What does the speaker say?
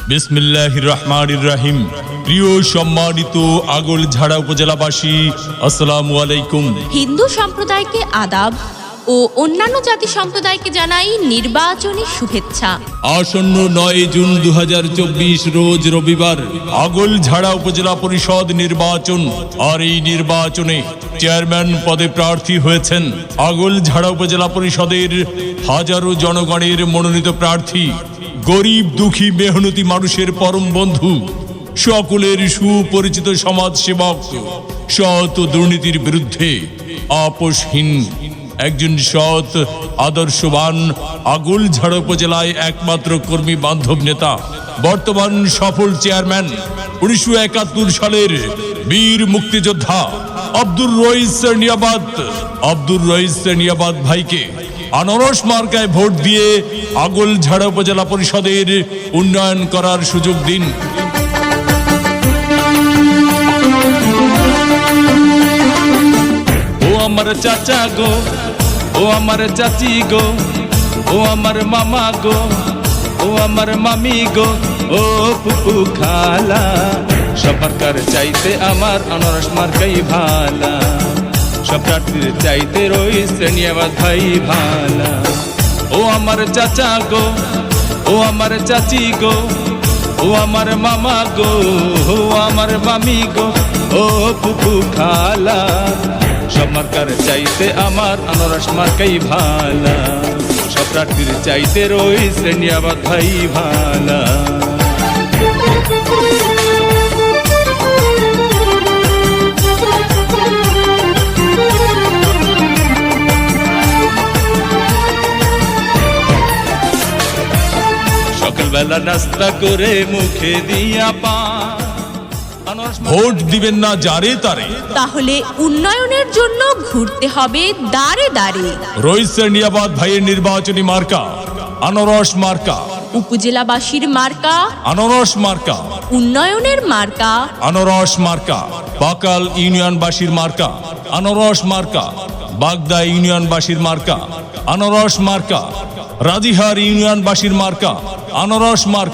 বিসমিল্লাহির রহমানির রহিম। প্রিয় সম্মানিত আগলঝাড়া উপজেলাবাসী, আসসালামু আলাইকুম। হিন্দু সম্প্রদায়কে আদাব ও অন্যান্য জাতি সম্প্রদায়কে জানাই নির্বাচনী শুভেচ্ছা। আসন্ন 9 জুন 2024 রোজ রবিবার আগলঝাড়া উপজেলা পরিষদ নির্বাচন। আর এই নির্বাচনে চেয়ারম্যান পদে প্রার্থী হয়েছেন আগলঝাড়া উপজেলা পরিষদের হাজারো জনগণের মনোনীত প্রার্থী, গরিব দুঃখী মেহনতি মানুষের পরম বন্ধু, সকলের সুপরিচিত সমাজসেবক, সৎ দুর্নীতির বিরুদ্ধে আপোষহীন একজন সৎ আদর্শবান আগলঝাড়া উপজেলায় একমাত্র কর্মী বান্ধব নেতা, বর্তমান সফল চেয়ারম্যান, 1971 সালের বীর মুক্তিযোদ্ধা আব্দুর রইস নিয়াবাদ ভাইকে আনারস মার্কায় ভোট দিয়ে আগলঝাড়া উপজেলা পরিষদের উন্নয়ন করার সুযোগ দিন। ও আমার চাচা গো, ও আমার চাচি গো, ও আমার মামা গো, ও আমার মামি গো, ও পুপু খালা, সবার চাইতে আমার আনারস মার্কাই ভালা, সব প্রার্থীর চাইতে রইস নিয়াবাদ ভাই ভালা। ও আমার চাচা গো, ও আমার চাচি গো, ও আমার মামা গো, ও আমার মামি গো, ও পুপু খালা, সব মার্কার চাইতে আমার আনারস মার্কাই ভালা, সব প্রার্থীর চাইতে রইস নিয়াবাদ ভাই ভালা। সকালবেলা নাস্তা করে মুখে দিয়া পান, ভোট দিবেন না যারে তারে, তাহলে উন্নয়নের জন্য ঘুরতে হবে দাঁড়ে দাঁড়ে। রইস নিয়াবাদ ভাইয়ের নির্বাচনী মার্কা আনারস মার্কা, উপজেলাবাসীর মার্কা আনারস মার্কা, উন্নয়নের মার্কা আনারস মার্কা, বাকাল ইউনিয়নবাসীর মার্কা আনারস মার্কা, বাগদা ইউনিয়নবাসীর মার্কা আনারস মার্কা, রাজিহার ইউনিয়নবাসীর মার্কা আনারস মার্কা।